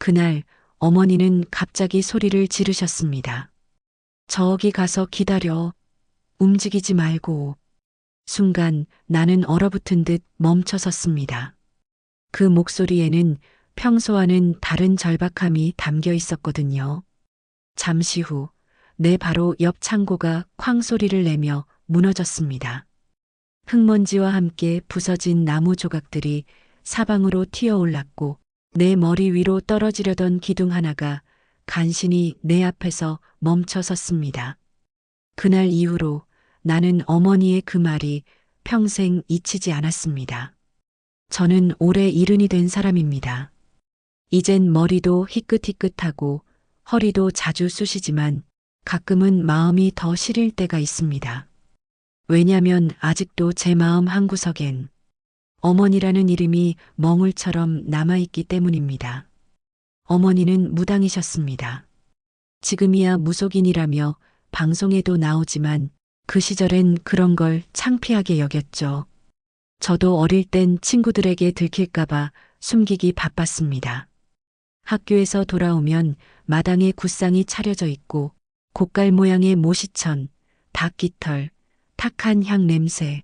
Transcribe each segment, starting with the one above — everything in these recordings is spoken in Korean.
그날 어머니는 갑자기 소리를 지르셨습니다. 저기 가서 기다려. 움직이지 말고. 순간 나는 얼어붙은 듯 멈춰 섰습니다. 그 목소리에는 평소와는 다른 절박함이 담겨 있었거든요. 잠시 후 내 바로 옆 창고가 쾅 소리를 내며 무너졌습니다. 흙먼지와 함께 부서진 나무 조각들이 사방으로 튀어올랐고 내 머리 위로 떨어지려던 기둥 하나가 간신히 내 앞에서 멈춰 섰습니다. 그날 이후로 나는 어머니의 그 말이 평생 잊히지 않았습니다. 저는 올해 70이 된 사람입니다. 이젠 머리도 희끗희끗하고 허리도 자주 쑤시지만 가끔은 마음이 더 시릴 때가 있습니다. 왜냐면 아직도 제 마음 한구석엔 어머니라는 이름이 멍울처럼 남아있기 때문입니다. 어머니는 무당이셨습니다. 지금이야 무속인이라며 방송에도 나오지만 그 시절엔 그런 걸 창피하게 여겼죠. 저도 어릴 땐 친구들에게 들킬까봐 숨기기 바빴습니다. 학교에서 돌아오면 마당에 굿상이 차려져 있고 고깔 모양의 모시천, 닭깃털, 탁한 향 냄새.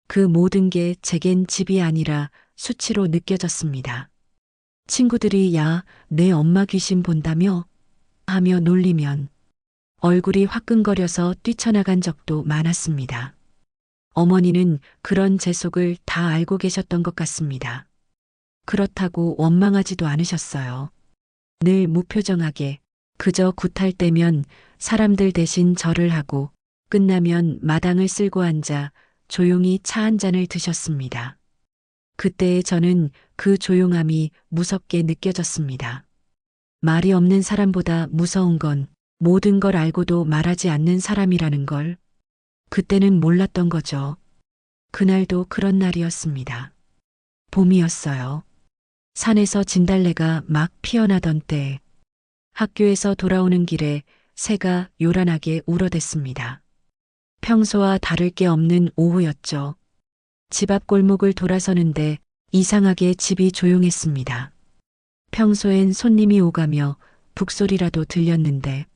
그 모든 게 제겐 집이 아니라 수치로 느껴졌습니다. 친구들이 야, 내 엄마 귀신 본다며? 하며 놀리면 얼굴이 화끈거려서 뛰쳐나간 적도 많았습니다. 어머니는 그런 제 속을 다 알고 계셨던 것 같습니다. 그렇다고 원망하지도 않으셨어요. 늘 무표정하게 그저 굿할 때면 사람들 대신 절을 하고 끝나면 마당을 쓸고 앉아 조용히 차 한 잔을 드셨습니다. 그때의 저는 그 조용함이 무섭게 느껴졌습니다. 말이 없는 사람보다 무서운 건 모든 걸 알고도 말하지 않는 사람이라는 걸 그때는 몰랐던 거죠. 그날도 그런 날이었습니다. 봄이었어요. 산에서 진달래가 막 피어나던 때 학교에서 돌아오는 길에 새가 요란하게 울어댔습니다. 평소와 다를 게 없는 오후였죠. 집 앞 골목을 돌아서는데 이상하게 집이 조용했습니다. 평소엔 손님이 오가며 북소리라도 들렸는데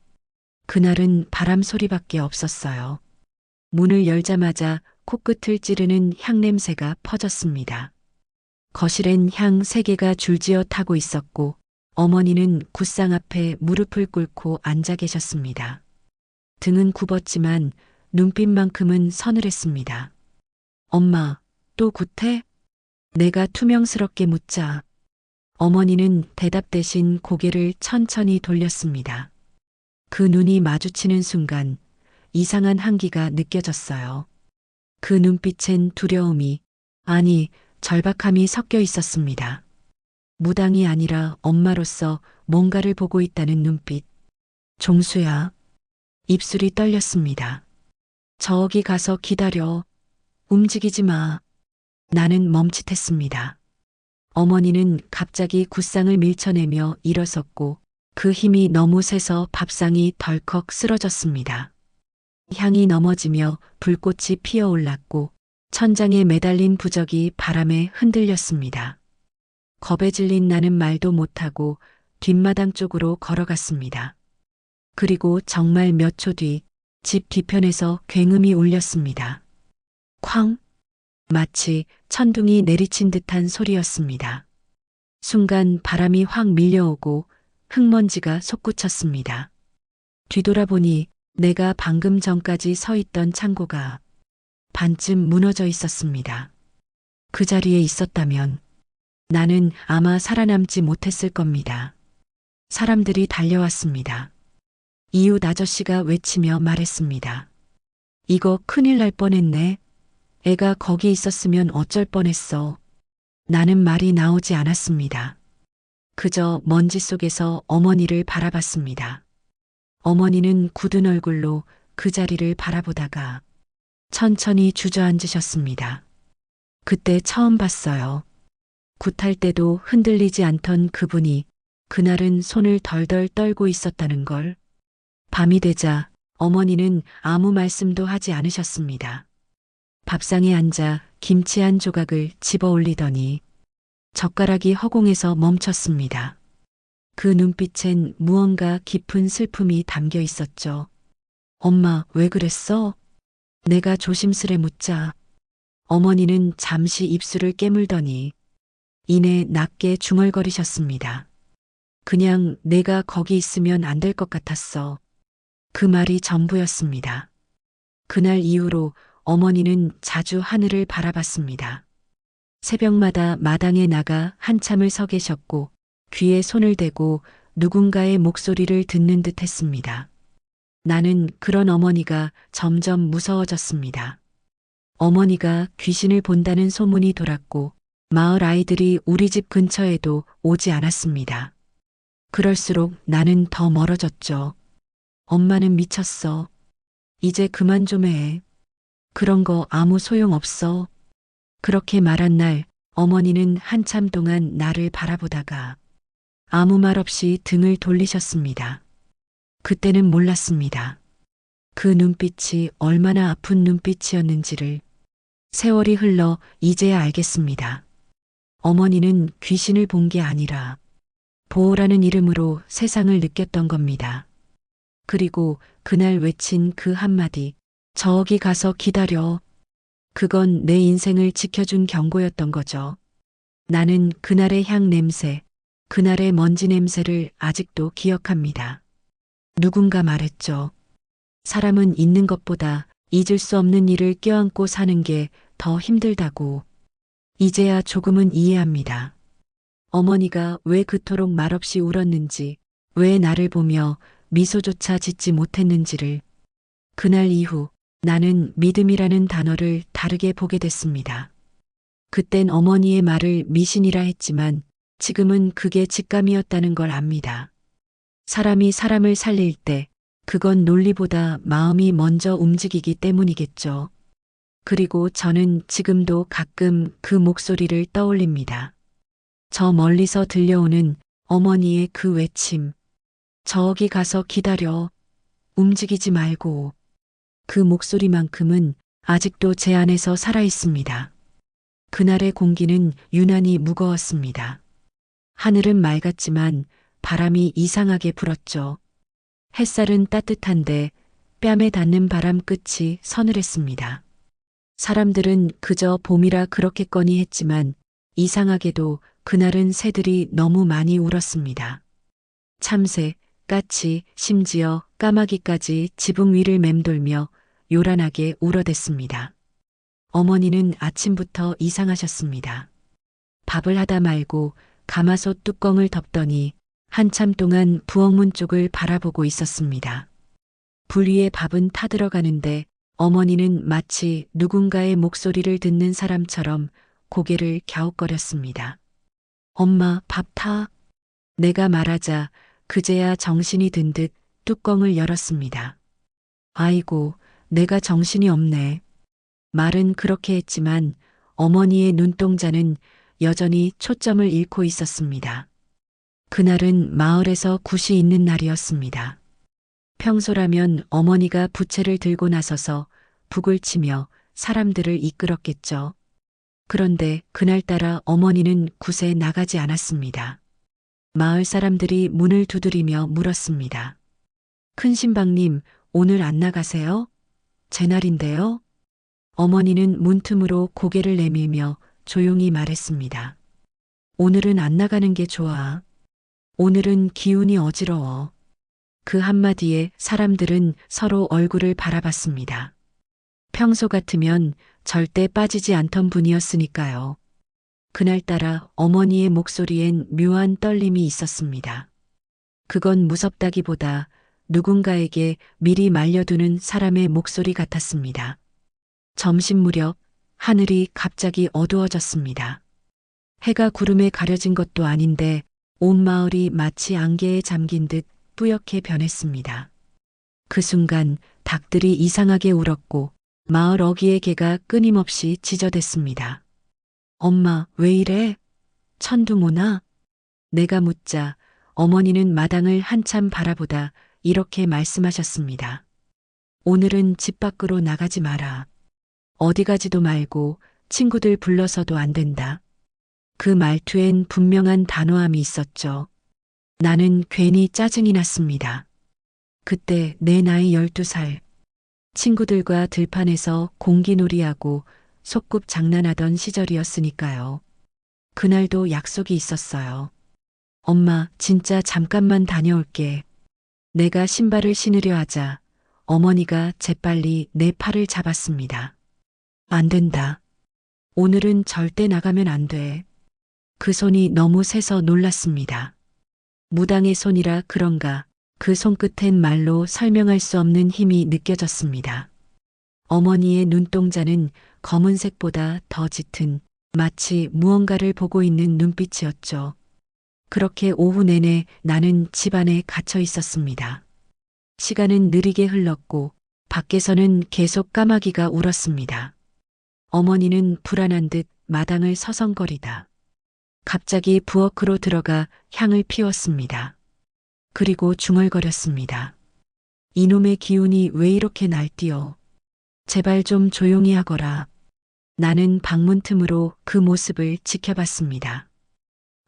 그날은 바람 소리밖에 없었어요. 문을 열자마자 코끝을 찌르는 향냄새가 퍼졌습니다. 거실엔 향 3개가 줄지어 타고 있었고 어머니는 굿상 앞에 무릎을 꿇고 앉아 계셨습니다. 등은 굽었지만 눈빛만큼은 서늘했습니다. 엄마, 또 굿해? 내가 투명스럽게 묻자 어머니는 대답 대신 고개를 천천히 돌렸습니다. 그 눈이 마주치는 순간 이상한 한기가 느껴졌어요. 그 눈빛엔 두려움이, 아니, 절박함이 섞여 있었습니다. 무당이 아니라 엄마로서 뭔가를 보고 있다는 눈빛. 종수야. 입술이 떨렸습니다. 저기 가서 기다려. 움직이지 마. 나는 멈칫했습니다. 어머니는 갑자기 굿상을 밀쳐내며 일어섰고 그 힘이 너무 세서 밥상이 덜컥 쓰러졌습니다. 향이 넘어지며 불꽃이 피어올랐고 천장에 매달린 부적이 바람에 흔들렸습니다. 겁에 질린 나는 말도 못하고 뒷마당 쪽으로 걸어갔습니다. 그리고 정말 몇 초 뒤 집 뒤편에서 굉음이 울렸습니다. 쾅! 마치 천둥이 내리친 듯한 소리였습니다. 순간 바람이 확 밀려오고 흙먼지가 솟구쳤습니다. 뒤돌아보니 내가 방금 전까지 서 있던 창고가 반쯤 무너져 있었습니다. 그 자리에 있었다면 나는 아마 살아남지 못했을 겁니다. 사람들이 달려왔습니다. 이웃 아저씨가 외치며 말했습니다. 이거 큰일 날 뻔했네. 애가 거기 있었으면 어쩔 뻔했어. 나는 말이 나오지 않았습니다. 그저 먼지 속에서 어머니를 바라봤습니다. 어머니는 굳은 얼굴로 그 자리를 바라보다가 천천히 주저앉으셨습니다. 그때 처음 봤어요. 굿할 때도 흔들리지 않던 그분이 그날은 손을 덜덜 떨고 있었다는 걸. 밤이 되자 어머니는 아무 말씀도 하지 않으셨습니다. 밥상에 앉아 김치 한 조각을 집어 올리더니 젓가락이 허공에서 멈췄습니다. 그 눈빛엔 무언가 깊은 슬픔이 담겨 있었죠. 엄마, 왜 그랬어? 내가 조심스레 묻자 어머니는 잠시 입술을 깨물더니 이내 낮게 중얼거리셨습니다. 그냥 내가 거기 있으면 안 될 것 같았어. 그 말이 전부였습니다. 그날 이후로 어머니는 자주 하늘을 바라봤습니다. 새벽마다 마당에 나가 한참을 서 계셨고 귀에 손을 대고 누군가의 목소리를 듣는 듯 했습니다. 나는 그런 어머니가 점점 무서워졌습니다. 어머니가 귀신을 본다는 소문이 돌았고 마을 아이들이 우리 집 근처에도 오지 않았습니다. 그럴수록 나는 더 멀어졌죠. 엄마는 미쳤어. 이제 그만 좀 해. 그런 거 아무 소용 없어. 그렇게 말한 날 어머니는 한참 동안 나를 바라보다가 아무 말 없이 등을 돌리셨습니다. 그때는 몰랐습니다. 그 눈빛이 얼마나 아픈 눈빛이었는지를 세월이 흘러 이제야 알겠습니다. 어머니는 귀신을 본 게 아니라 보호라는 이름으로 세상을 느꼈던 겁니다. 그리고 그날 외친 그 한마디, 저기 가서 기다려. 그건 내 인생을 지켜준 경고였던 거죠. 나는 그날의 향 냄새, 그날의 먼지 냄새를 아직도 기억합니다. 누군가 말했죠. 사람은 있는 것보다 잊을 수 없는 일을 껴안고 사는 게 더 힘들다고. 이제야 조금은 이해합니다. 어머니가 왜 그토록 말없이 울었는지, 왜 나를 보며 미소조차 짓지 못했는지를. 그날 이후 나는 믿음이라는 단어를 다르게 보게 됐습니다. 그땐 어머니의 말을 미신이라 했지만 지금은 그게 직감이었다는 걸 압니다. 사람이 사람을 살릴 때 그건 논리보다 마음이 먼저 움직이기 때문이겠죠. 그리고 저는 지금도 가끔 그 목소리를 떠올립니다. 저 멀리서 들려오는 어머니의 그 외침. 저기 가서 기다려. 움직이지 말고. 그 목소리만큼은 아직도 제 안에서 살아 있습니다. 그날의 공기는 유난히 무거웠습니다. 하늘은 맑았지만 바람이 이상하게 불었죠. 햇살은 따뜻한데 뺨에 닿는 바람 끝이 서늘했습니다. 사람들은 그저 봄이라 그렇겠거니 했지만 이상하게도 그날은 새들이 너무 많이 울었습니다. 참새, 까치, 심지어 까마귀까지 지붕 위를 맴돌며 요란하게 울어댔습니다. 어머니는 아침부터 이상하셨습니다. 밥을 하다 말고 가마솥 뚜껑을 덮더니 한참 동안 부엌문 쪽을 바라보고 있었습니다. 불 위에 밥은 타들어가는데 어머니는 마치 누군가의 목소리를 듣는 사람처럼 고개를 갸웃거렸습니다. 엄마, 밥 타. 내가 말하자 그제야 정신이 든 듯 뚜껑을 열었습니다. 아이고, 내가 정신이 없네. 말은 그렇게 했지만 어머니의 눈동자는 여전히 초점을 잃고 있었습니다. 그날은 마을에서 굿이 있는 날이었습니다. 평소라면 어머니가 부채를 들고 나서서 북을 치며 사람들을 이끌었겠죠. 그런데 그날따라 어머니는 굿에 나가지 않았습니다. 마을 사람들이 문을 두드리며 물었습니다. 큰신방님, 오늘 안 나가세요? 제 날인데요? 어머니는 문틈으로 고개를 내밀며 조용히 말했습니다. 오늘은 안 나가는 게 좋아. 오늘은 기운이 어지러워. 그 한마디에 사람들은 서로 얼굴을 바라봤습니다. 평소 같으면 절대 빠지지 않던 분이었으니까요. 그날따라 어머니의 목소리엔 묘한 떨림이 있었습니다. 그건 무섭다기보다 누군가에게 미리 말려두는 사람의 목소리 같았습니다. 점심 무렵 하늘이 갑자기 어두워졌습니다. 해가 구름에 가려진 것도 아닌데 온 마을이 마치 안개에 잠긴 듯 뿌옇게 변했습니다. 그 순간 닭들이 이상하게 울었고 마을 어귀의 개가 끊임없이 짖어댔습니다. 엄마, 왜 이래? 천둥 오나? 내가 묻자 어머니는 마당을 한참 바라보다 이렇게 말씀하셨습니다. 오늘은 집 밖으로 나가지 마라. 어디 가지도 말고 친구들 불러서도 안 된다. 그 말투엔 분명한 단호함이 있었죠. 나는 괜히 짜증이 났습니다. 그때 내 나이 12살. 친구들과 들판에서 공기놀이하고 소꿉 장난하던 시절이었으니까요. 그날도 약속이 있었어요. 엄마, 진짜 잠깐만 다녀올게. 내가 신발을 신으려 하자 어머니가 재빨리 내 팔을 잡았습니다. 안 된다. 오늘은 절대 나가면 안 돼. 그 손이 너무 세서 놀랐습니다. 무당의 손이라 그런가 그 손끝엔 말로 설명할 수 없는 힘이 느껴졌습니다. 어머니의 눈동자는 검은색보다 더 짙은 마치 무언가를 보고 있는 눈빛이었죠. 그렇게 오후 내내 나는 집안에 갇혀 있었습니다. 시간은 느리게 흘렀고 밖에서는 계속 까마귀가 울었습니다. 어머니는 불안한 듯 마당을 서성거리다. 갑자기 부엌으로 들어가 향을 피웠습니다. 그리고 중얼거렸습니다. 이놈의 기운이 왜 이렇게 날뛰어. 제발 좀 조용히 하거라. 나는 방문 틈으로 그 모습을 지켜봤습니다.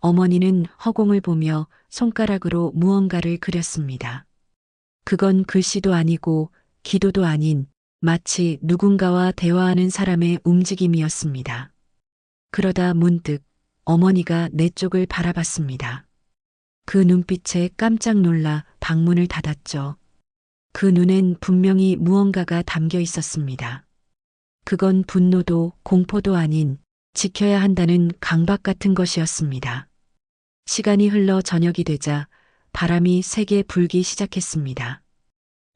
어머니는 허공을 보며 손가락으로 무언가를 그렸습니다. 그건 글씨도 아니고 기도도 아닌 마치 누군가와 대화하는 사람의 움직임이었습니다. 그러다 문득 어머니가 내 쪽을 바라봤습니다. 그 눈빛에 깜짝 놀라 방문을 닫았죠. 그 눈엔 분명히 무언가가 담겨 있었습니다. 그건 분노도 공포도 아닌 지켜야 한다는 강박 같은 것이었습니다. 시간이 흘러 저녁이 되자 바람이 세게 불기 시작했습니다.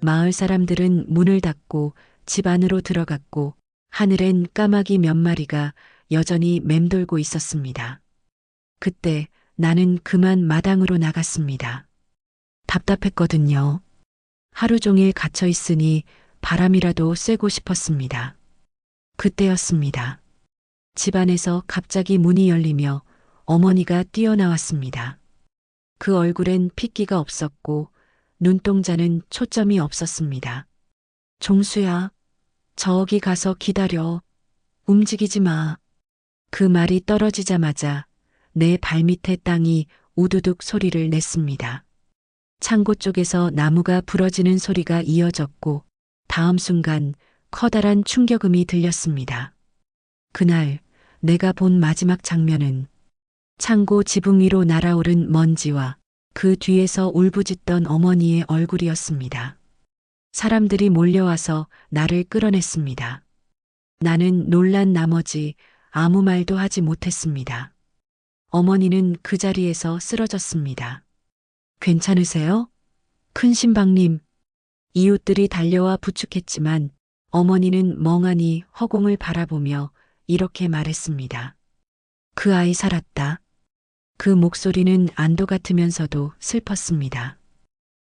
마을 사람들은 문을 닫고 집 안으로 들어갔고 하늘엔 까마귀 몇 마리가 여전히 맴돌고 있었습니다. 그때 나는 그만 마당으로 나갔습니다. 답답했거든요. 하루 종일 갇혀 있으니 바람이라도 쐬고 싶었습니다. 그때였습니다. 집안에서 갑자기 문이 열리며 어머니가 뛰어나왔습니다. 그 얼굴엔 핏기가 없었고 눈동자는 초점이 없었습니다. 종수야, 저기 가서 기다려. 움직이지 마. 그 말이 떨어지자마자 내 발밑에 땅이 우두둑 소리를 냈습니다. 창고 쪽에서 나무가 부러지는 소리가 이어졌고 다음 순간 커다란 충격음이 들렸습니다. 그날 내가 본 마지막 장면은 창고 지붕 위로 날아오른 먼지와 그 뒤에서 울부짖던 어머니의 얼굴이었습니다. 사람들이 몰려와서 나를 끌어냈습니다. 나는 놀란 나머지 아무 말도 하지 못했습니다. 어머니는 그 자리에서 쓰러졌습니다. 괜찮으세요? 큰 신방님. 이웃들이 달려와 부축했지만 어머니는 멍하니 허공을 바라보며 이렇게 말했습니다. 그 아이 살았다. 그 목소리는 안도 같으면서도 슬펐습니다.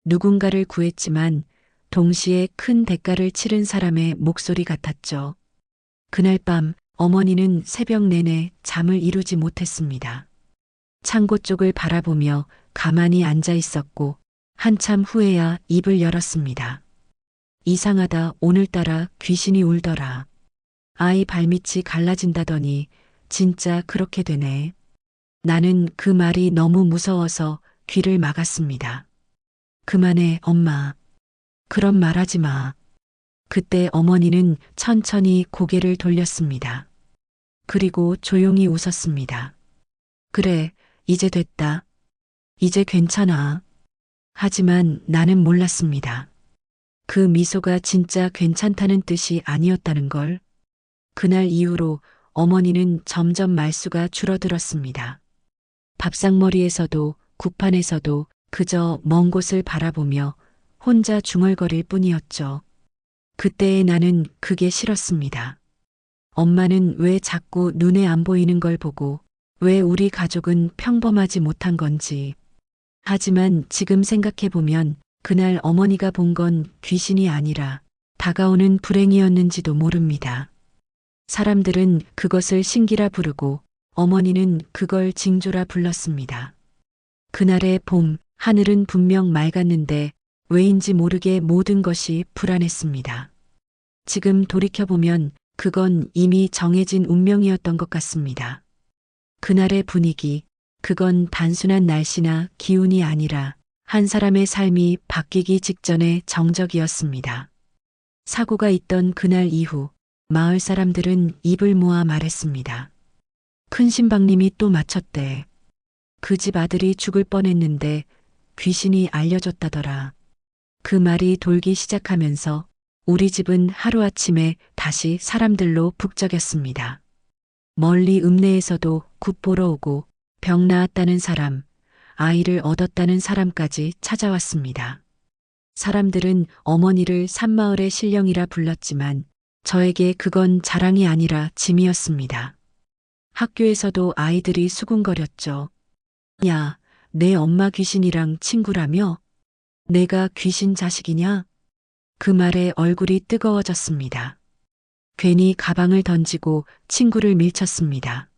누군가를 구했지만 동시에 큰 대가를 치른 사람의 목소리 같았죠. 그날 밤 어머니는 새벽 내내 잠을 이루지 못했습니다. 창고 쪽을 바라보며 가만히 앉아 있었고 한참 후에야 입을 열었습니다. 이상하다. 오늘따라 귀신이 울더라. 아이 발밑이 갈라진다더니 진짜 그렇게 되네. 나는 그 말이 너무 무서워서 귀를 막았습니다. 그만해, 엄마. 그런 말 하지 마. 그때 어머니는 천천히 고개를 돌렸습니다. 그리고 조용히 웃었습니다. 그래, 이제 됐다. 이제 괜찮아. 하지만 나는 몰랐습니다. 그 미소가 진짜 괜찮다는 뜻이 아니었다는 걸. 그날 이후로 어머니는 점점 말수가 줄어들었습니다. 밥상머리에서도 국판에서도 그저 먼 곳을 바라보며 혼자 중얼거릴 뿐이었죠. 그때의 나는 그게 싫었습니다. 엄마는 왜 자꾸 눈에 안 보이는 걸 보고 왜 우리 가족은 평범하지 못한 건지. 하지만 지금 생각해보면 그날 어머니가 본 건 귀신이 아니라 다가오는 불행이었는지도 모릅니다. 사람들은 그것을 신기라 부르고 어머니는 그걸 징조라 불렀습니다. 그날의 봄, 하늘은 분명 맑았는데 왜인지 모르게 모든 것이 불안했습니다. 지금 돌이켜보면 그건 이미 정해진 운명이었던 것 같습니다. 그날의 분위기, 그건 단순한 날씨나 기운이 아니라 한 사람의 삶이 바뀌기 직전의 정적이었습니다. 사고가 있던 그날 이후 마을 사람들은 입을 모아 말했습니다. 큰 신방님이 또 마쳤대. 그 집 아들이 죽을 뻔했는데 귀신이 알려줬다더라. 그 말이 돌기 시작하면서 우리 집은 하루아침에 다시 사람들로 북적였습니다. 멀리 읍내에서도 굿 보러 오고 병 나았다는 사람, 아이를 얻었다는 사람까지 찾아왔습니다. 사람들은 어머니를 산마을의 신령이라 불렀지만 저에게 그건 자랑이 아니라 짐이었습니다. 학교에서도 아이들이 수군거렸죠. 야, 내 엄마 귀신이랑 친구라며? 내가 귀신 자식이냐? 그 말에 얼굴이 뜨거워졌습니다. 괜히 가방을 던지고 친구를 밀쳤습니다.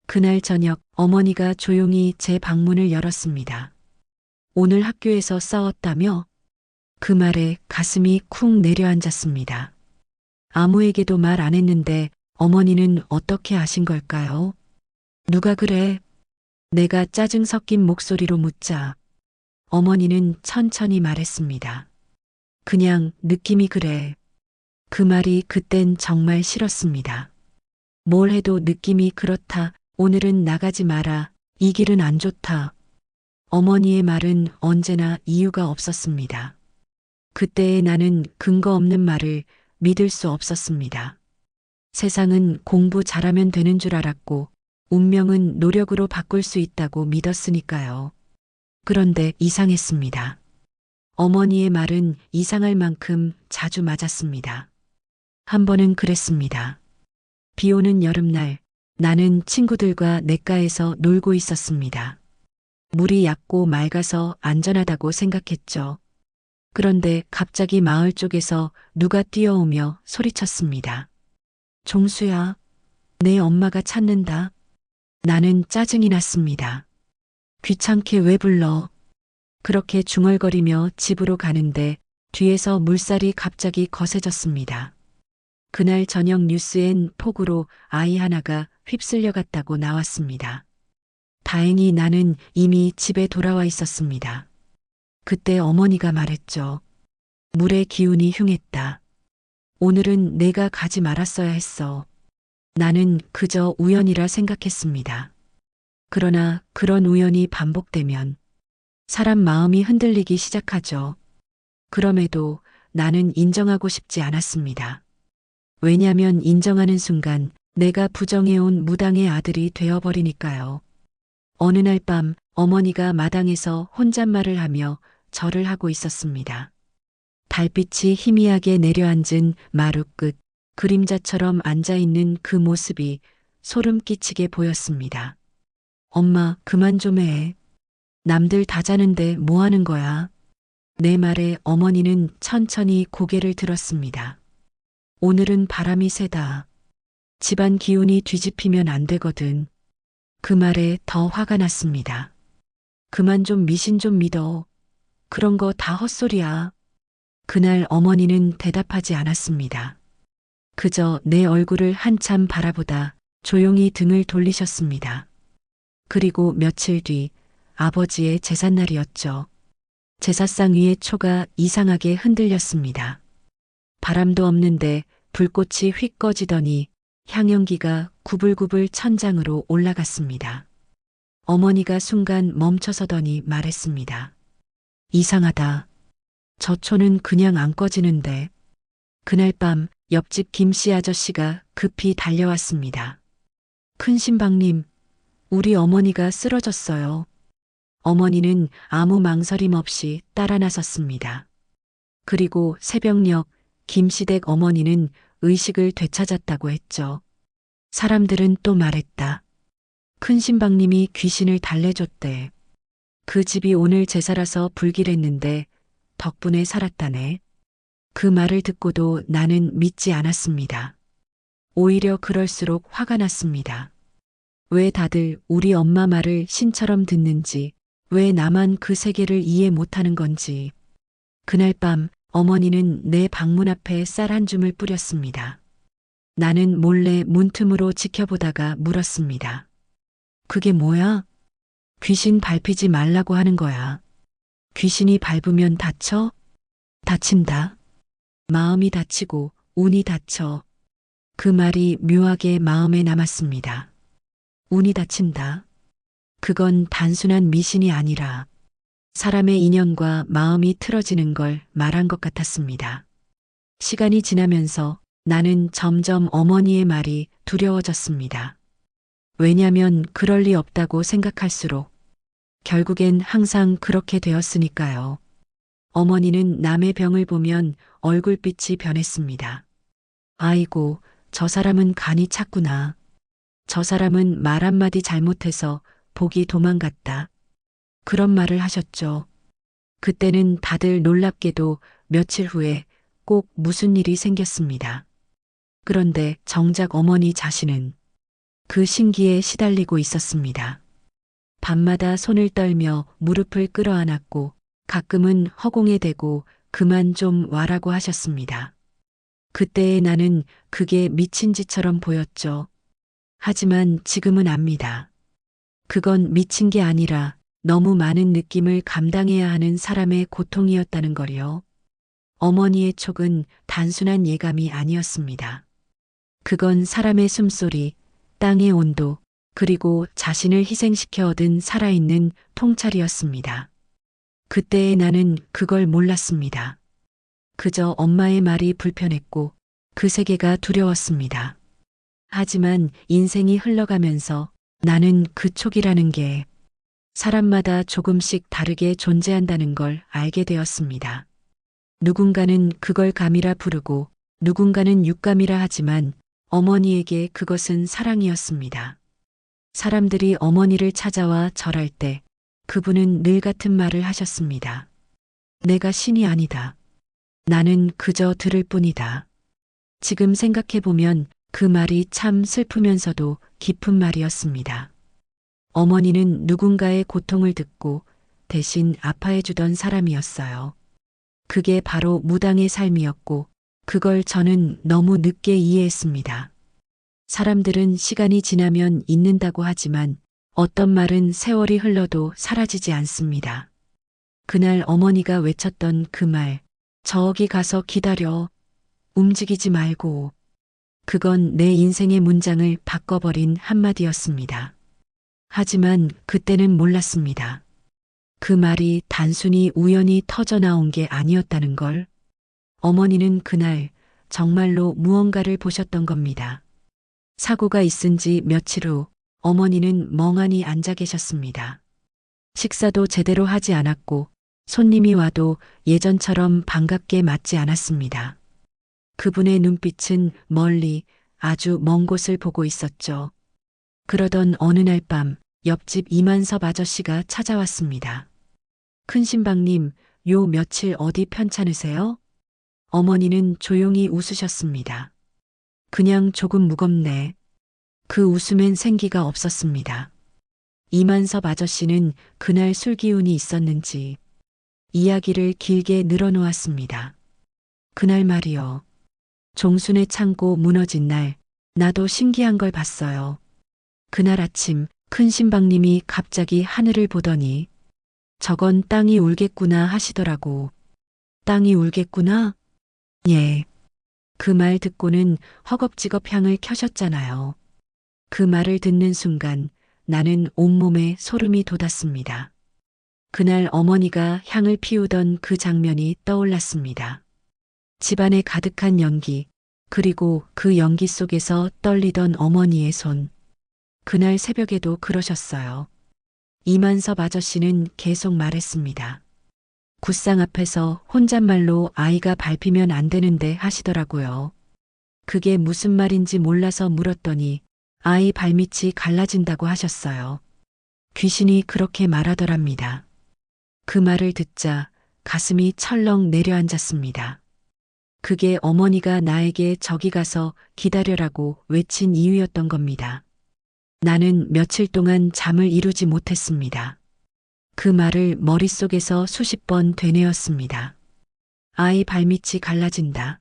그날 저녁 어머니가 조용히 제 방문을 열었습니다. 오늘 학교에서 싸웠다며? 그 말에 가슴이 쿵 내려앉았습니다. 아무에게도 말 안 했는데 어머니는 어떻게 아신 걸까요? 누가 그래? 내가 짜증 섞인 목소리로 묻자 어머니는 천천히 말했습니다. 그냥 느낌이 그래. 그 말이 그땐 정말 싫었습니다. 뭘 해도 느낌이 그렇다. 오늘은 나가지 마라. 이 길은 안 좋다. 어머니의 말은 언제나 이유가 없었습니다. 그때의 나는 근거 없는 말을 믿을 수 없었습니다. 세상은 공부 잘하면 되는 줄 알았고 운명은 노력으로 바꿀 수 있다고 믿었으니까요. 그런데 이상했습니다. 어머니의 말은 이상할 만큼 자주 맞았습니다. 한 번은 그랬습니다. 비 오는 여름날 나는 친구들과 냇가에서 놀고 있었습니다. 물이 얕고 맑아서 안전하다고 생각했죠. 그런데 갑자기 마을 쪽에서 누가 뛰어오며 소리쳤습니다. 종수야, 내 엄마가 찾는다. 나는 짜증이 났습니다. 귀찮게 왜 불러? 그렇게 중얼거리며 집으로 가는데 뒤에서 물살이 갑자기 거세졌습니다. 그날 저녁 뉴스엔 폭우로 아이 하나가 휩쓸려 갔다고 나왔습니다. 다행히 나는 이미 집에 돌아와 있었습니다. 그때 어머니가 말했죠. 물의 기운이 흉했다. 오늘은 내가 가지 말았어야 했어. 나는 그저 우연이라 생각했습니다. 그러나 그런 우연이 반복되면 사람 마음이 흔들리기 시작하죠. 그럼에도 나는 인정하고 싶지 않았습니다. 왜냐면 인정하는 순간 내가 부정해온 무당의 아들이 되어버리니까요. 어느 날 밤 어머니가 마당에서 혼잣말을 하며 절을 하고 있었습니다. 달빛이 희미하게 내려앉은 마루 끝 그림자처럼 앉아있는 그 모습이 소름 끼치게 보였습니다. 엄마, 그만 좀 해. 남들 다 자는데 뭐 하는 거야? 내 말에 어머니는 천천히 고개를 들었습니다. 오늘은 바람이 세다. 집안 기운이 뒤집히면 안 되거든. 그 말에 더 화가 났습니다. 그만 좀 미신 좀 믿어. 그런 거 다 헛소리야. 그날 어머니는 대답하지 않았습니다. 그저 내 얼굴을 한참 바라보다 조용히 등을 돌리셨습니다. 그리고 며칠 뒤 아버지의 제삿날이었죠. 제사상 위의 초가 이상하게 흔들렸습니다. 바람도 없는데 불꽃이 휙 꺼지더니 향연기가 구불구불 천장으로 올라갔습니다. 어머니가 순간 멈춰서더니 말했습니다. 이상하다. 저 초는 그냥 안 꺼지는데. 그날 밤 옆집 김씨 아저씨가 급히 달려왔습니다. 큰 신방님, 우리 어머니가 쓰러졌어요. 어머니는 아무 망설임 없이 따라 나섰습니다. 그리고 새벽녘 김시댁 어머니는 의식을 되찾았다고 했죠. 사람들은 또 말했다. 큰 신방님이 귀신을 달래줬대. 그 집이 오늘 제사라서 불길했는데 덕분에 살았다네. 그 말을 듣고도 나는 믿지 않았습니다. 오히려 그럴수록 화가 났습니다. 왜 다들 우리 엄마 말을 신처럼 듣는지, 왜 나만 그 세계를 이해 못하는 건지. 그날 밤 어머니는 내 방문 앞에 쌀 한 줌을 뿌렸습니다. 나는 몰래 문틈으로 지켜보다가 물었습니다. 그게 뭐야? 귀신 밟히지 말라고 하는 거야. 귀신이 밟으면 다쳐? 다친다. 마음이 다치고 운이 다쳐. 그 말이 묘하게 마음에 남았습니다. 운이 다친다. 그건 단순한 미신이 아니라 사람의 인연과 마음이 틀어지는 걸 말한 것 같았습니다. 시간이 지나면서 나는 점점 어머니의 말이 두려워졌습니다. 왜냐면 그럴 리 없다고 생각할수록 결국엔 항상 그렇게 되었으니까요. 어머니는 남의 병을 보면 얼굴빛이 변했습니다. 아이고, 저 사람은 간이 찼구나. 저 사람은 말 한마디 잘못해서 복이 도망갔다. 그런 말을 하셨죠. 그때는 다들 놀랍게도 며칠 후에 꼭 무슨 일이 생겼습니다. 그런데 정작 어머니 자신은 그 신기에 시달리고 있었습니다. 밤마다 손을 떨며 무릎을 끌어안았고 가끔은 허공에 대고 그만 좀 와라고 하셨습니다. 그때의 나는 그게 미친 짓처럼 보였죠. 하지만 지금은 압니다. 그건 미친 게 아니라 너무 많은 느낌을 감당해야 하는 사람의 고통이었다는 거리요. 어머니의 촉은 단순한 예감이 아니었습니다. 그건 사람의 숨소리, 땅의 온도, 그리고 자신을 희생시켜 얻은 살아있는 통찰이었습니다. 그때의 나는 그걸 몰랐습니다. 그저 엄마의 말이 불편했고 그 세계가 두려웠습니다. 하지만 인생이 흘러가면서 나는 그 촉이라는 게 사람마다 조금씩 다르게 존재한다는 걸 알게 되었습니다. 누군가는 그걸 감이라 부르고 누군가는 육감이라 하지만 어머니에게 그것은 사랑이었습니다. 사람들이 어머니를 찾아와 절할 때 그분은 늘 같은 말을 하셨습니다. 내가 신이 아니다. 나는 그저 들을 뿐이다. 지금 생각해보면 그 말이 참 슬프면서도 깊은 말이었습니다. 어머니는 누군가의 고통을 듣고 대신 아파해주던 사람이었어요. 그게 바로 무당의 삶이었고 그걸 저는 너무 늦게 이해했습니다. 사람들은 시간이 지나면 잊는다고 하지만 어떤 말은 세월이 흘러도 사라지지 않습니다. 그날 어머니가 외쳤던 그 말, 저기 가서 기다려. 움직이지 말고. 그건 내 인생의 문장을 바꿔버린 한마디였습니다. 하지만 그때는 몰랐습니다. 그 말이 단순히 우연히 터져나온 게 아니었다는 걸. 어머니는 그날 정말로 무언가를 보셨던 겁니다. 사고가 있은 지 며칠 후 어머니는 멍하니 앉아 계셨습니다. 식사도 제대로 하지 않았고 손님이 와도 예전처럼 반갑게 맞지 않았습니다. 그분의 눈빛은 멀리 아주 먼 곳을 보고 있었죠. 그러던 어느 날 밤 옆집 이만섭 아저씨가 찾아왔습니다. 큰신방님, 요 며칠 어디 편찮으세요? 어머니는 조용히 웃으셨습니다. 그냥 조금 무겁네. 그 웃음엔 생기가 없었습니다. 이만섭 아저씨는 그날 술 기운이 있었는지 이야기를 길게 늘어놓았습니다. 그날 말이요. 종순의 창고 무너진 날 나도 신기한 걸 봤어요. 그날 아침 큰 신방님이 갑자기 하늘을 보더니 저건 땅이 울겠구나 하시더라고. 땅이 울겠구나? 예. 그 말 듣고는 허겁지겁 향을 켜셨잖아요. 그 말을 듣는 순간 나는 온몸에 소름이 돋았습니다. 그날 어머니가 향을 피우던 그 장면이 떠올랐습니다. 집안에 가득한 연기, 그리고 그 연기 속에서 떨리던 어머니의 손. 그날 새벽에도 그러셨어요. 이만섭 아저씨는 계속 말했습니다. 굿상 앞에서 혼잣말로 아이가 밟히면 안 되는데 하시더라고요. 그게 무슨 말인지 몰라서 물었더니 아이 발밑이 갈라진다고 하셨어요. 귀신이 그렇게 말하더랍니다. 그 말을 듣자 가슴이 철렁 내려앉았습니다. 그게 어머니가 나에게 저기 가서 기다려라고 외친 이유였던 겁니다. 나는 며칠 동안 잠을 이루지 못했습니다. 그 말을 머릿속에서 수십 번 되뇌었습니다. 아이 발밑이 갈라진다.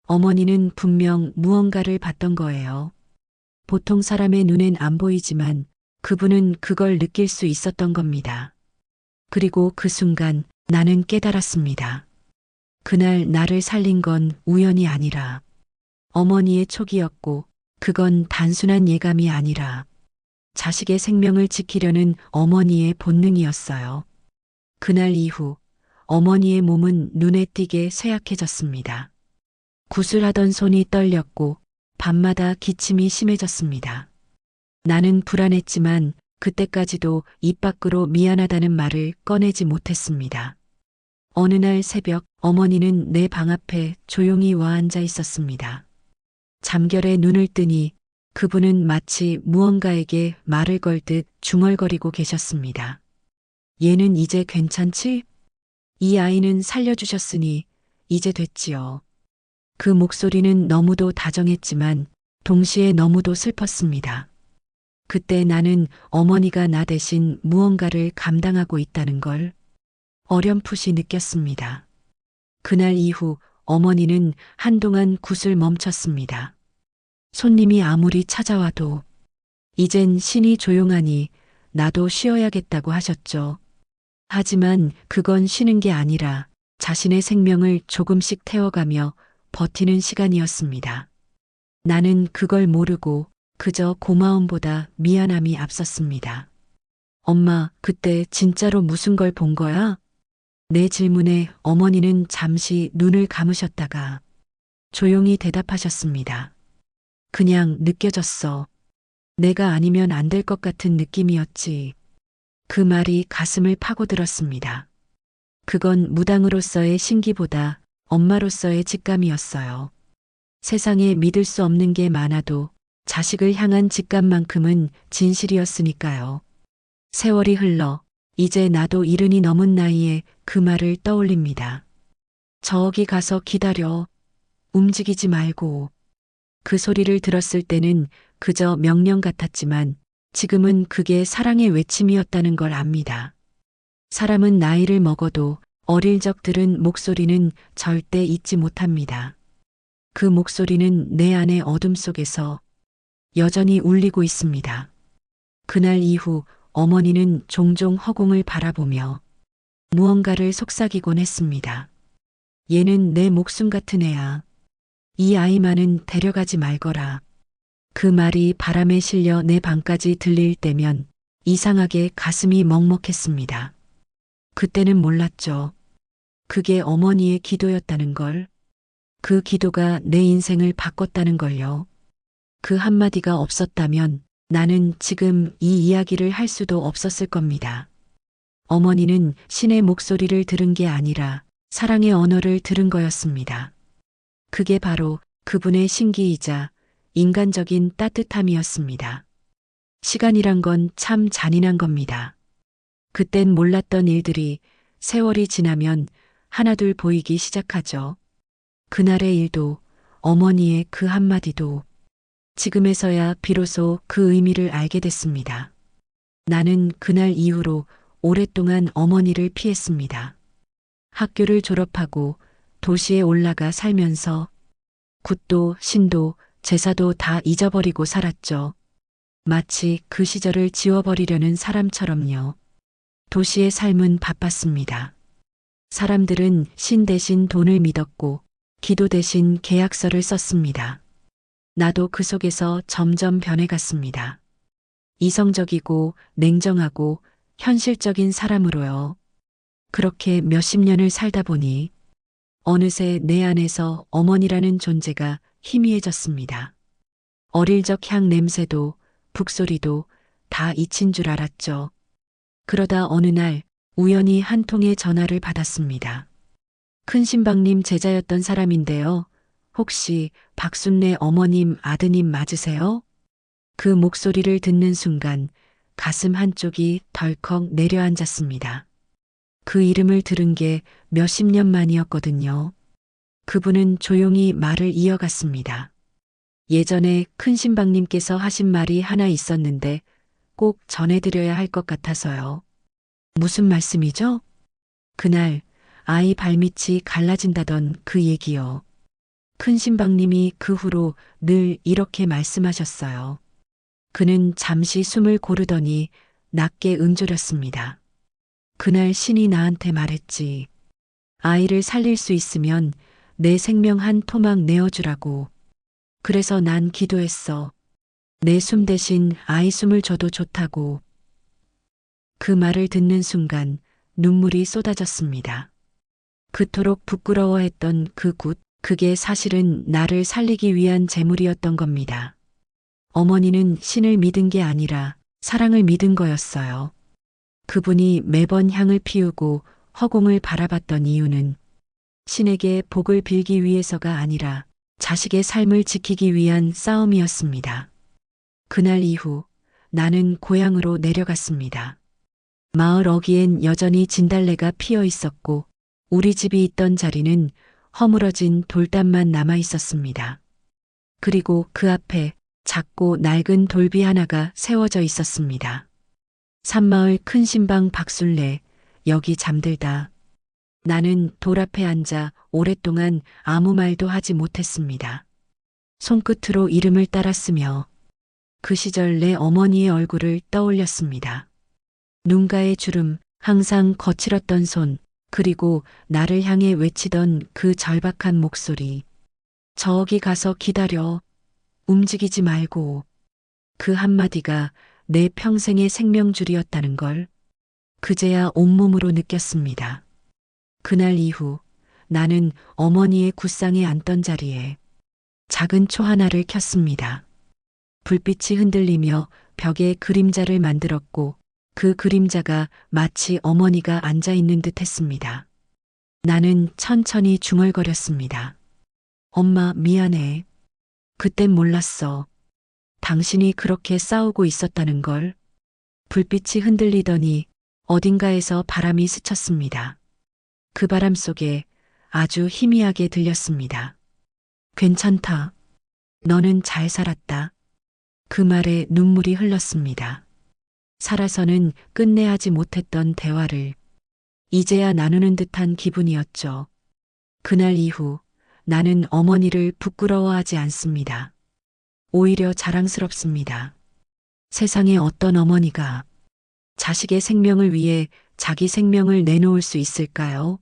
어머니는 분명 무언가를 봤던 거예요. 보통 사람의 눈엔 안 보이지만 그분은 그걸 느낄 수 있었던 겁니다. 그리고 그 순간 나는 깨달았습니다. 그날 나를 살린 건 우연이 아니라 어머니의 촉이었고 그건 단순한 예감이 아니라 자식의 생명을 지키려는 어머니의 본능이었어요. 그날 이후 어머니의 몸은 눈에 띄게 쇠약해졌습니다. 구슬하던 손이 떨렸고 밤마다 기침이 심해졌습니다. 나는 불안했지만 그때까지도 입 밖으로 미안하다는 말을 꺼내지 못했습니다. 어느 날 새벽 어머니는 내 방 앞에 조용히 와 앉아 있었습니다. 잠결에 눈을 뜨니 그분은 마치 무언가에게 말을 걸듯 중얼거리고 계셨습니다. 얘는 이제 괜찮지? 이 아이는 살려주셨으니 이제 됐지요. 그 목소리는 너무도 다정했지만 동시에 너무도 슬펐습니다. 그때 나는 어머니가 나 대신 무언가를 감당하고 있다는 걸 어렴풋이 느꼈습니다. 그날 이후 어머니는 한동안 굿을 멈췄습니다. 손님이 아무리 찾아와도 이젠 신이 조용하니 나도 쉬어야겠다고 하셨죠. 하지만 그건 쉬는 게 아니라 자신의 생명을 조금씩 태워가며 버티는 시간이었습니다. 나는 그걸 모르고 그저 고마움보다 미안함이 앞섰습니다. 엄마, 그때 진짜로 무슨 걸 본 거야? 내 질문에 어머니는 잠시 눈을 감으셨다가 조용히 대답하셨습니다. 그냥 느껴졌어. 내가 아니면 안 될 것 같은 느낌이었지. 그 말이 가슴을 파고들었습니다. 그건 무당으로서의 신기보다 엄마로서의 직감이었어요. 세상에 믿을 수 없는 게 많아도 자식을 향한 직감만큼은 진실이었으니까요. 세월이 흘러 이제 나도 70이 넘은 나이에 그 말을 떠올립니다. 저기 가서 기다려. 움직이지 말고. 그 소리를 들었을 때는 그저 명령 같았지만 지금은 그게 사랑의 외침이었다는 걸 압니다. 사람은 나이를 먹어도 어릴 적 들은 목소리는 절대 잊지 못합니다. 그 목소리는 내 안의 어둠 속에서 여전히 울리고 있습니다. 그날 이후 어머니는 종종 허공을 바라보며 무언가를 속삭이곤 했습니다. 얘는 내 목숨 같은 애야. 이 아이만은 데려가지 말거라. 그 말이 바람에 실려 내 방까지 들릴 때면 이상하게 가슴이 먹먹했습니다. 그때는 몰랐죠. 그게 어머니의 기도였다는 걸. 그 기도가 내 인생을 바꿨다는 걸요. 그 한마디가 없었다면 나는 지금 이 이야기를 할 수도 없었을 겁니다. 어머니는 신의 목소리를 들은 게 아니라 사랑의 언어를 들은 거였습니다. 그게 바로 그분의 신기이자 인간적인 따뜻함이었습니다. 시간이란 건 참 잔인한 겁니다. 그땐 몰랐던 일들이 세월이 지나면 하나둘 보이기 시작하죠. 그날의 일도 어머니의 그 한마디도 지금에서야 비로소 그 의미를 알게 됐습니다. 나는 그날 이후로 오랫동안 어머니를 피했습니다. 학교를 졸업하고 도시에 올라가 살면서 굿도 신도 제사도 다 잊어버리고 살았죠. 마치 그 시절을 지워버리려는 사람처럼요. 도시의 삶은 바빴습니다. 사람들은 신 대신 돈을 믿었고 기도 대신 계약서를 썼습니다. 나도 그 속에서 점점 변해갔습니다. 이성적이고 냉정하고 현실적인 사람으로요. 그렇게 몇십 년을 살다 보니 어느새 내 안에서 어머니라는 존재가 희미해졌습니다. 어릴 적 향 냄새도 북소리도 다 잊힌 줄 알았죠. 그러다 어느 날 우연히 한 통의 전화를 받았습니다. 큰 신방님 제자였던 사람인데요. 혹시 박순례 어머님 아드님 맞으세요? 그 목소리를 듣는 순간 가슴 한쪽이 덜컥 내려앉았습니다. 그 이름을 들은 게 몇십 년 만이었거든요. 그분은 조용히 말을 이어갔습니다. 예전에 큰 신방님께서 하신 말이 하나 있었는데 꼭 전해드려야 할 것 같아서요. 무슨 말씀이죠? 그날 아이 발밑이 갈라진다던 그 얘기요. 큰 신방님이 그 후로 늘 이렇게 말씀하셨어요. 그는 잠시 숨을 고르더니 낮게 응조렸습니다. 그날 신이 나한테 말했지. 아이를 살릴 수 있으면 내 생명 한 토막 내어주라고. 그래서 난 기도했어. 내 숨 대신 아이 숨을 줘도 좋다고. 그 말을 듣는 순간 눈물이 쏟아졌습니다. 그토록 부끄러워했던 그 굿, 그게 사실은 나를 살리기 위한 제물이었던 겁니다. 어머니는 신을 믿은 게 아니라 사랑을 믿은 거였어요. 그분이 매번 향을 피우고 허공을 바라봤던 이유는 신에게 복을 빌기 위해서가 아니라 자식의 삶을 지키기 위한 싸움이었습니다. 그날 이후 나는 고향으로 내려갔습니다. 마을 어귀엔 여전히 진달래가 피어 있었고 우리 집이 있던 자리는 허물어진 돌담만 남아 있었습니다. 그리고 그 앞에 작고 낡은 돌비 하나가 세워져 있었습니다. 산마을 큰 신방 박술래, 여기 잠들다. 나는 돌 앞에 앉아 오랫동안 아무 말도 하지 못했습니다. 손끝으로 이름을 따랐으며 그 시절 내 어머니의 얼굴을 떠올렸습니다. 눈가의 주름, 항상 거칠었던 손, 그리고 나를 향해 외치던 그 절박한 목소리. 저기 가서 기다려. 움직이지 말고. 그 한마디가 내 평생의 생명줄이었다는 걸 그제야 온몸으로 느꼈습니다. 그날 이후 나는 어머니의 굿상에 앉던 자리에 작은 초 하나를 켰습니다. 불빛이 흔들리며 벽에 그림자를 만들었고 그 그림자가 마치 어머니가 앉아 있는 듯 했습니다. 나는 천천히 중얼거렸습니다. 엄마, 미안해. 그땐 몰랐어. 당신이 그렇게 싸우고 있었다는 걸. 불빛이 흔들리더니 어딘가에서 바람이 스쳤습니다. 그 바람 속에 아주 희미하게 들렸습니다. 괜찮다. 너는 잘 살았다. 그 말에 눈물이 흘렀습니다. 살아서는 끝내 하지 못했던 대화를 이제야 나누는 듯한 기분이었죠. 그날 이후 나는 어머니를 부끄러워하지 않습니다. 오히려 자랑스럽습니다. 세상에 어떤 어머니가 자식의 생명을 위해 자기 생명을 내놓을 수 있을까요?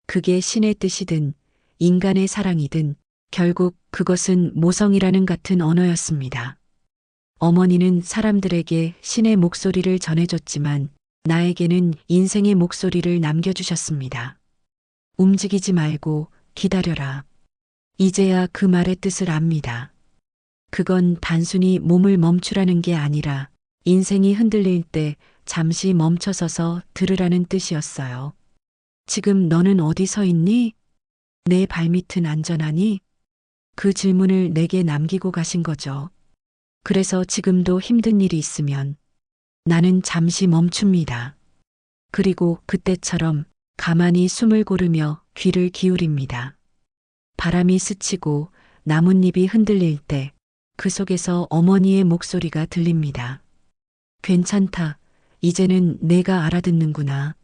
그게 신의 뜻이든 인간의 사랑이든 결국 그것은 모성이라는 같은 언어였습니다. 어머니는 사람들에게 신의 목소리를 전해줬지만 나에게는 인생의 목소리를 남겨주셨습니다. 움직이지 말고 기다려라. 이제야 그 말의 뜻을 압니다. 그건 단순히 몸을 멈추라는 게 아니라 인생이 흔들릴 때 잠시 멈춰서서 들으라는 뜻이었어요. 지금 너는 어디 서 있니? 내 발밑은 안전하니? 그 질문을 내게 남기고 가신 거죠. 그래서 지금도 힘든 일이 있으면 나는 잠시 멈춥니다. 그리고 그때처럼 가만히 숨을 고르며 귀를 기울입니다. 바람이 스치고 나뭇잎이 흔들릴 때 그 속에서 어머니의 목소리가 들립니다. 괜찮다. 이제는 내가 알아듣는구나.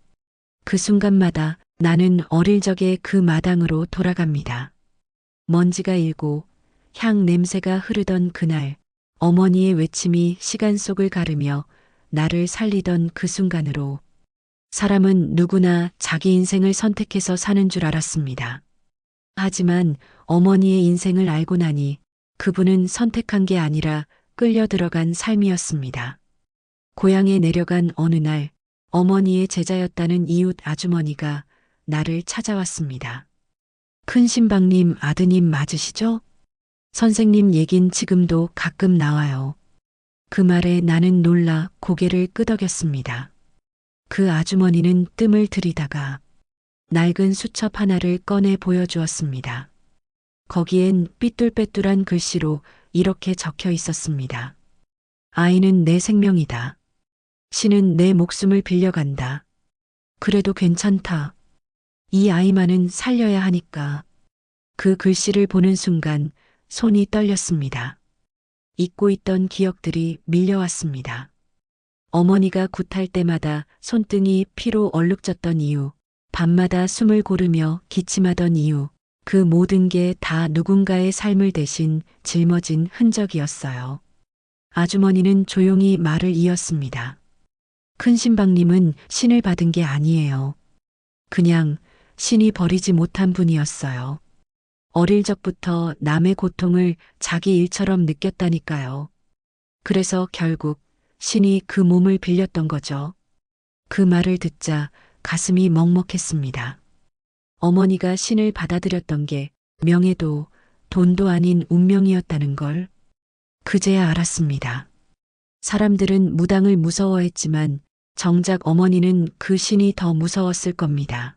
그 순간마다 나는 어릴 적의 그 마당으로 돌아갑니다. 먼지가 일고 향 냄새가 흐르던 그날 어머니의 외침이 시간 속을 가르며 나를 살리던 그 순간으로 사람은 누구나 자기 인생을 선택해서 사는 줄 알았습니다. 하지만 어머니의 인생을 알고 나니 그분은 선택한 게 아니라 끌려 들어간 삶이었습니다. 고향에 내려간 어느 날 어머니의 제자였다는 이웃 아주머니가 나를 찾아왔습니다. 큰 신방님 아드님 맞으시죠? 선생님 얘긴 지금도 가끔 나와요. 그 말에 나는 놀라 고개를 끄덕였습니다. 그 아주머니는 뜸을 들이다가 낡은 수첩 하나를 꺼내 보여주었습니다. 거기엔 삐뚤빼뚤한 글씨로 이렇게 적혀 있었습니다. 아이는 내 생명이다. 신은 내 목숨을 빌려간다. 그래도 괜찮다. 이 아이만은 살려야 하니까. 그 글씨를 보는 순간 손이 떨렸습니다. 잊고 있던 기억들이 밀려왔습니다. 어머니가 굿할 때마다 손등이 피로 얼룩졌던 이유, 밤마다 숨을 고르며 기침하던 이유, 그 모든 게 다 누군가의 삶을 대신 짊어진 흔적이었어요. 아주머니는 조용히 말을 이었습니다. 큰 신방님은 신을 받은 게 아니에요. 그냥 신이 버리지 못한 분이었어요. 어릴 적부터 남의 고통을 자기 일처럼 느꼈다니까요. 그래서 결국 신이 그 몸을 빌렸던 거죠. 그 말을 듣자 가슴이 먹먹했습니다. 어머니가 신을 받아들였던 게 명예도 돈도 아닌 운명이었다는 걸 그제야 알았습니다. 사람들은 무당을 무서워했지만 정작 어머니는 그 신이 더 무서웠을 겁니다.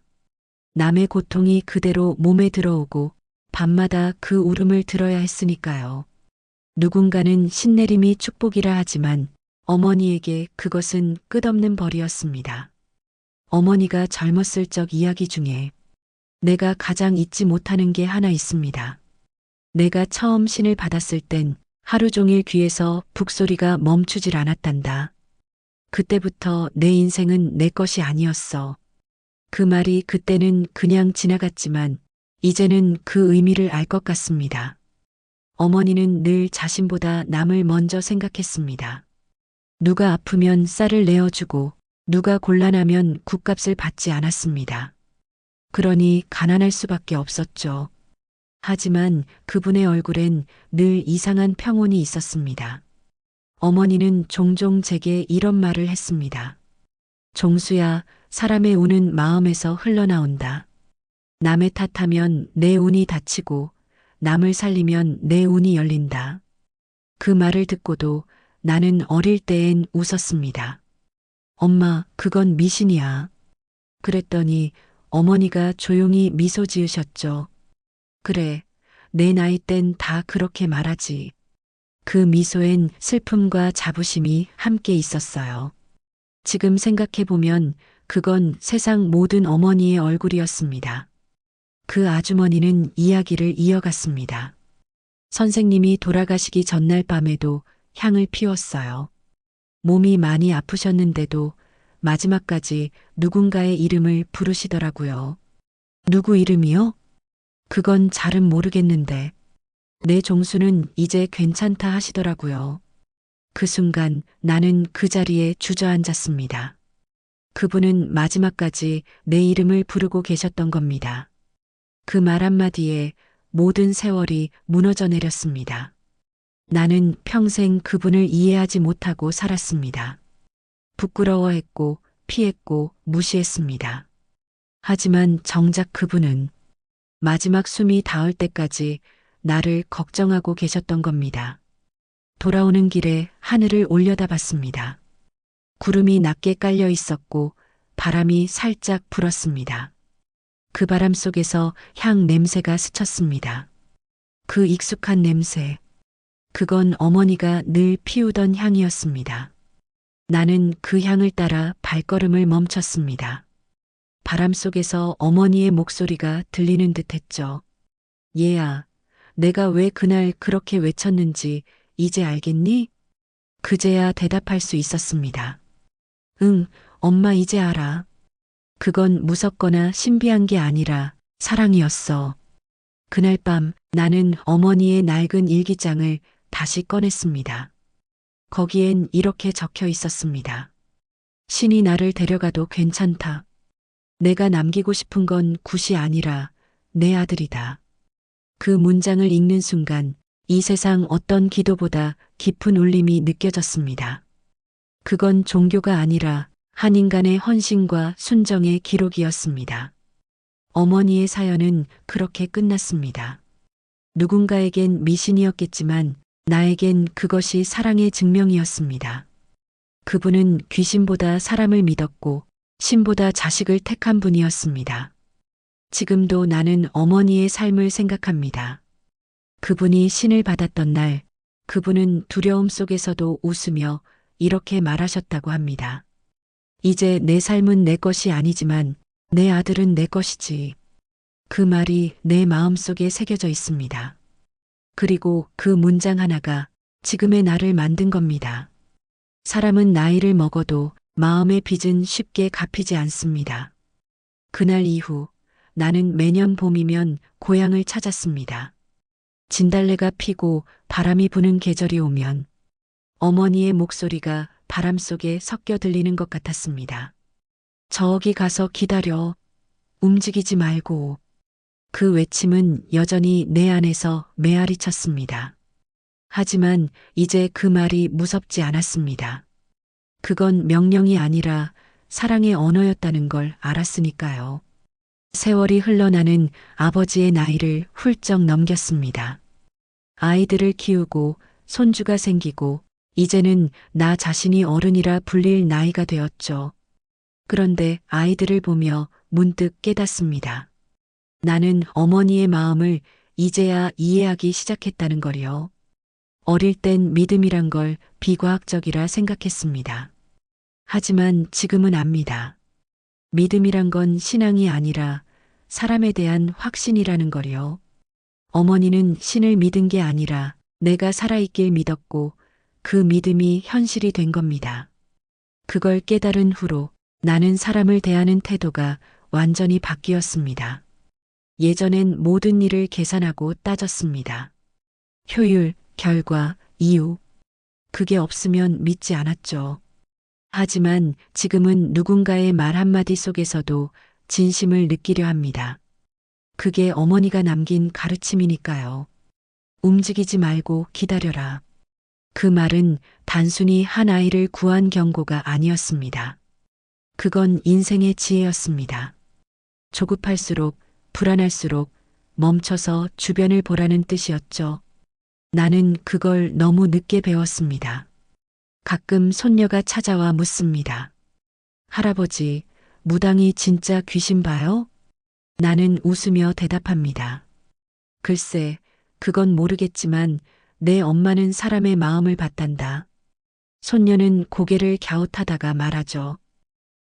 남의 고통이 그대로 몸에 들어오고 밤마다 그 울음을 들어야 했으니까요. 누군가는 신내림이 축복이라 하지만 어머니에게 그것은 끝없는 벌이었습니다. 어머니가 젊었을 적 이야기 중에 내가 가장 잊지 못하는 게 하나 있습니다. 내가 처음 신을 받았을 땐 하루 종일 귀에서 북소리가 멈추질 않았단다. 그때부터 내 인생은 내 것이 아니었어. 그 말이 그때는 그냥 지나갔지만 이제는 그 의미를 알 것 같습니다. 어머니는 늘 자신보다 남을 먼저 생각했습니다. 누가 아프면 쌀을 내어주고 누가 곤란하면 국값을 받지 않았습니다. 그러니 가난할 수밖에 없었죠. 하지만 그분의 얼굴엔 늘 이상한 평온이 있었습니다. 어머니는 종종 제게 이런 말을 했습니다. 종수야, 사람의 운은 마음에서 흘러나온다. 남의 탓하면 내 운이 닫히고 남을 살리면 내 운이 열린다. 그 말을 듣고도 나는 어릴 때엔 웃었습니다. 엄마, 그건 미신이야. 그랬더니 어머니가 조용히 미소 지으셨죠. 그래, 내 나이 땐 다 그렇게 말하지. 그 미소엔 슬픔과 자부심이 함께 있었어요. 지금 생각해보면 그건 세상 모든 어머니의 얼굴이었습니다. 그 아주머니는 이야기를 이어갔습니다. 선생님이 돌아가시기 전날 밤에도 향을 피웠어요. 몸이 많이 아프셨는데도 마지막까지 누군가의 이름을 부르시더라고요. 누구 이름이요? 그건 잘은 모르겠는데 내 종수는 이제 괜찮다 하시더라고요. 그 순간 나는 그 자리에 주저앉았습니다. 그분은 마지막까지 내 이름을 부르고 계셨던 겁니다. 그 말 한마디에 모든 세월이 무너져 내렸습니다. 나는 평생 그분을 이해하지 못하고 살았습니다. 부끄러워했고 피했고 무시했습니다. 하지만 정작 그분은 마지막 숨이 닿을 때까지 나를 걱정하고 계셨던 겁니다. 돌아오는 길에 하늘을 올려다봤습니다. 구름이 낮게 깔려 있었고 바람이 살짝 불었습니다. 그 바람 속에서 향 냄새가 스쳤습니다. 그 익숙한 냄새. 그건 어머니가 늘 피우던 향이었습니다. 나는 그 향을 따라 발걸음을 멈췄습니다. 바람 속에서 어머니의 목소리가 들리는 듯 했죠. 얘야, 내가 왜 그날 그렇게 외쳤는지 이제 알겠니? 그제야 대답할 수 있었습니다. 응, 엄마 이제 알아. 그건 무섭거나 신비한 게 아니라 사랑이었어. 그날 밤 나는 어머니의 낡은 일기장을 다시 꺼냈습니다. 거기엔 이렇게 적혀 있었습니다. 신이 나를 데려가도 괜찮다. 내가 남기고 싶은 건 굿이 아니라 내 아들이다. 그 문장을 읽는 순간 이 세상 어떤 기도보다 깊은 울림이 느껴졌습니다. 그건 종교가 아니라 한 인간의 헌신과 순정의 기록이었습니다. 어머니의 사연은 그렇게 끝났습니다. 누군가에겐 미신이었겠지만 나에겐 그것이 사랑의 증명이었습니다. 그분은 귀신보다 사람을 믿었고 신보다 자식을 택한 분이었습니다. 지금도 나는 어머니의 삶을 생각합니다. 그분이 신을 받았던 날, 그분은 두려움 속에서도 웃으며 이렇게 말하셨다고 합니다. 이제 내 삶은 내 것이 아니지만 내 아들은 내 것이지. 그 말이 내 마음속에 새겨져 있습니다. 그리고 그 문장 하나가 지금의 나를 만든 겁니다. 사람은 나이를 먹어도 마음의 빚은 쉽게 갚이지 않습니다. 그날 이후 나는 매년 봄이면 고향을 찾았습니다. 진달래가 피고 바람이 부는 계절이 오면 어머니의 목소리가 바람 속에 섞여 들리는 것 같았습니다. 저기 가서 기다려. 움직이지 말고. 그 외침은 여전히 내 안에서 메아리 쳤습니다. 하지만 이제 그 말이 무섭지 않았습니다. 그건 명령이 아니라 사랑의 언어였다는 걸 알았으니까요. 세월이 흘러나는 아버지의 나이를 훌쩍 넘겼습니다. 아이들을 키우고 손주가 생기고 이제는 나 자신이 어른이라 불릴 나이가 되었죠. 그런데 아이들을 보며 문득 깨닫습니다. 나는 어머니의 마음을 이제야 이해하기 시작했다는 걸요. 어릴 땐 믿음이란 걸 비과학적이라 생각했습니다. 하지만 지금은 압니다. 믿음이란 건 신앙이 아니라 사람에 대한 확신이라는 걸요. 어머니는 신을 믿은 게 아니라 내가 살아있길 믿었고 그 믿음이 현실이 된 겁니다. 그걸 깨달은 후로 나는 사람을 대하는 태도가 완전히 바뀌었습니다. 예전엔 모든 일을 계산하고 따졌습니다. 효율, 결과, 이유. 그게 없으면 믿지 않았죠. 하지만 지금은 누군가의 말 한마디 속에서도 진심을 느끼려 합니다. 그게 어머니가 남긴 가르침이니까요. 움직이지 말고 기다려라. 그 말은 단순히 한 아이를 구한 경고가 아니었습니다. 그건 인생의 지혜였습니다. 조급할수록, 불안할수록 멈춰서 주변을 보라는 뜻이었죠. 나는 그걸 너무 늦게 배웠습니다. 가끔 손녀가 찾아와 묻습니다. 할아버지, 무당이 진짜 귀신 봐요? 나는 웃으며 대답합니다. 글쎄, 그건 모르겠지만 내 엄마는 사람의 마음을 봤단다. 손녀는 고개를 갸웃하다가 말하죠.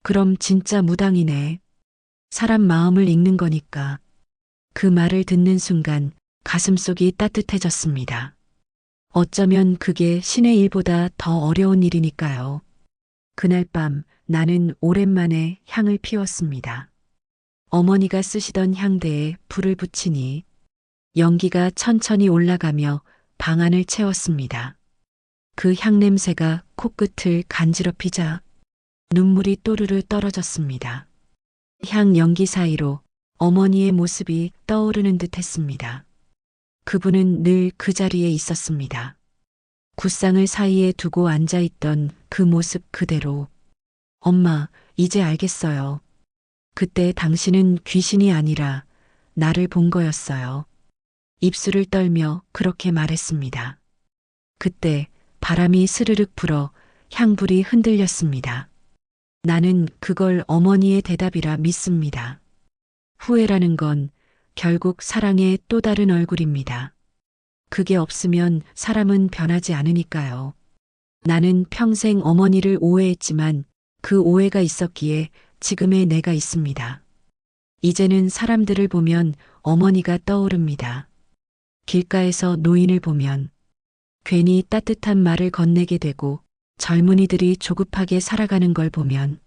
그럼 진짜 무당이네. 사람 마음을 읽는 거니까. 그 말을 듣는 순간 가슴속이 따뜻해졌습니다. 어쩌면 그게 신의 일보다 더 어려운 일이니까요. 그날 밤 나는 오랜만에 향을 피웠습니다. 어머니가 쓰시던 향대에 불을 붙이니 연기가 천천히 올라가며 방 안을 채웠습니다. 그 향냄새가 코끝을 간지럽히자 눈물이 또르르 떨어졌습니다. 향 연기 사이로 어머니의 모습이 떠오르는 듯 했습니다. 그분은 늘 그 자리에 있었습니다. 굿상을 사이에 두고 앉아있던 그 모습 그대로. 엄마, 이제 알겠어요. 그때 당신은 귀신이 아니라 나를 본 거였어요. 입술을 떨며 그렇게 말했습니다. 그때 바람이 스르륵 불어 향불이 흔들렸습니다. 나는 그걸 어머니의 대답이라 믿습니다. 후회라는 건 결국 사랑의 또 다른 얼굴입니다. 그게 없으면 사람은 변하지 않으니까요. 나는 평생 어머니를 오해했지만 그 오해가 있었기에 지금의 내가 있습니다. 이제는 사람들을 보면 어머니가 떠오릅니다. 길가에서 노인을 보면 괜히 따뜻한 말을 건네게 되고 젊은이들이 조급하게 살아가는 걸 보면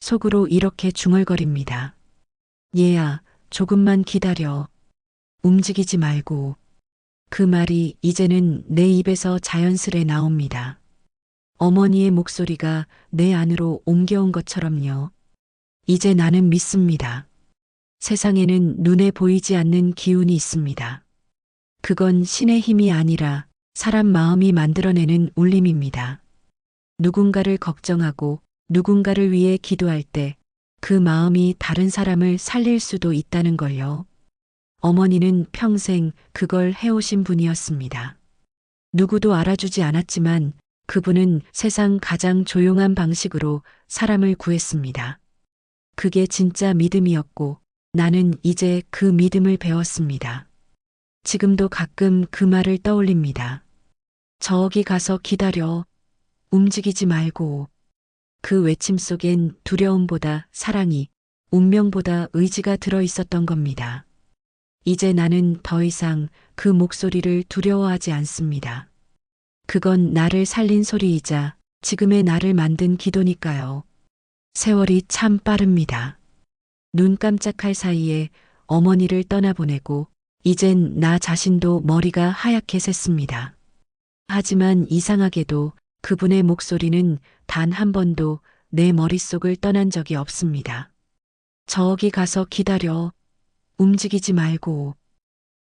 속으로 이렇게 중얼거립니다. 얘야, 조금만 기다려. 움직이지 말고. 그 말이 이제는 내 입에서 자연스레 나옵니다. 어머니의 목소리가 내 안으로 옮겨온 것처럼요. 이제 나는 믿습니다. 세상에는 눈에 보이지 않는 기운이 있습니다. 그건 신의 힘이 아니라 사람 마음이 만들어내는 울림입니다. 누군가를 걱정하고 누군가를 위해 기도할 때 그 마음이 다른 사람을 살릴 수도 있다는 걸요. 어머니는 평생 그걸 해오신 분이었습니다. 누구도 알아주지 않았지만 그분은 세상 가장 조용한 방식으로 사람을 구했습니다. 그게 진짜 믿음이었고 나는 이제 그 믿음을 배웠습니다. 지금도 가끔 그 말을 떠올립니다. 저기 가서 기다려. 움직이지 말고. 그 외침 속엔 두려움보다 사랑이, 운명보다 의지가 들어 있었던 겁니다. 이제 나는 더 이상 그 목소리를 두려워하지 않습니다. 그건 나를 살린 소리이자 지금의 나를 만든 기도니까요. 세월이 참 빠릅니다. 눈 깜짝할 사이에 어머니를 떠나보내고 이젠 나 자신도 머리가 하얗게 샜습니다. 하지만 이상하게도 그분의 목소리는 단 한 번도 내 머릿속을 떠난 적이 없습니다. 저기 가서 기다려. 움직이지 말고.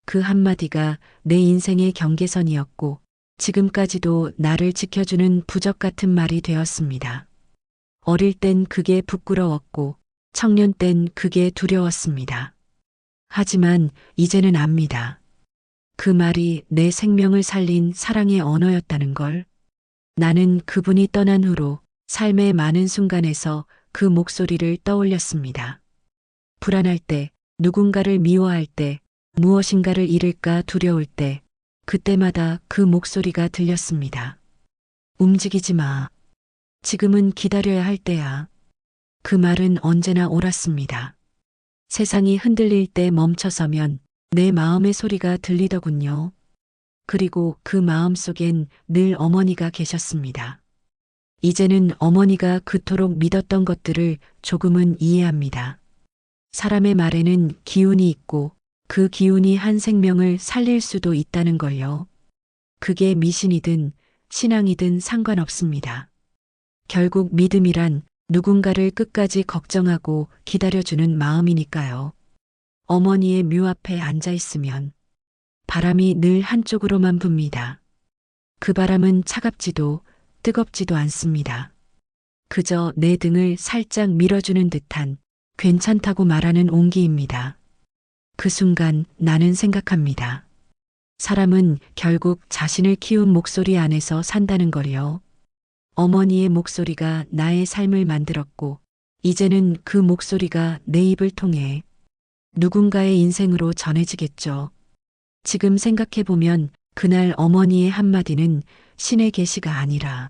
그 한마디가 내 인생의 경계선이었고 지금까지도 나를 지켜주는 부적 같은 말이 되었습니다. 어릴 땐 그게 부끄러웠고 청년 땐 그게 두려웠습니다. 하지만 이제는 압니다. 그 말이 내 생명을 살린 사랑의 언어였다는 걸. 나는 그분이 떠난 후로 삶의 많은 순간에서 그 목소리를 떠올렸습니다. 불안할 때, 누군가를 미워할 때, 무엇인가를 잃을까 두려울 때, 그때마다 그 목소리가 들렸습니다. 움직이지 마. 지금은 기다려야 할 때야. 그 말은 언제나 옳았습니다. 세상이 흔들릴 때 멈춰서면 내 마음의 소리가 들리더군요. 그리고 그 마음 속엔 늘 어머니가 계셨습니다. 이제는 어머니가 그토록 믿었던 것들을 조금은 이해합니다. 사람의 말에는 기운이 있고 그 기운이 한 생명을 살릴 수도 있다는 걸요. 그게 미신이든 신앙이든 상관없습니다. 결국 믿음이란 누군가를 끝까지 걱정하고 기다려주는 마음이니까요. 어머니의 묘 앞에 앉아 있으면 바람이 늘 한쪽으로만 붑니다. 그 바람은 차갑지도 뜨겁지도 않습니다. 그저 내 등을 살짝 밀어주는 듯한 괜찮다고 말하는 온기입니다. 그 순간 나는 생각합니다. 사람은 결국 자신을 키운 목소리 안에서 산다는 걸요. 어머니의 목소리가 나의 삶을 만들었고, 이제는 그 목소리가 내 입을 통해 누군가의 인생으로 전해지겠죠. 지금 생각해보면 그날 어머니의 한마디는 신의 계시가 아니라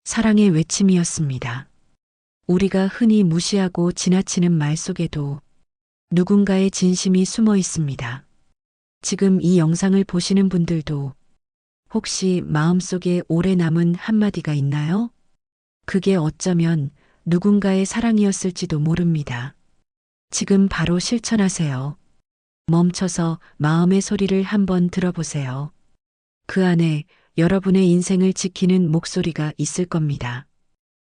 사랑의 외침이었습니다. 우리가 흔히 무시하고 지나치는 말 속에도 누군가의 진심이 숨어 있습니다. 지금 이 영상을 보시는 분들도 혹시 마음속에 오래 남은 한마디가 있나요? 그게 어쩌면 누군가의 사랑이었을지도 모릅니다. 지금 바로 실천하세요. 멈춰서 마음의 소리를 한번 들어보세요. 그 안에 여러분의 인생을 지키는 목소리가 있을 겁니다.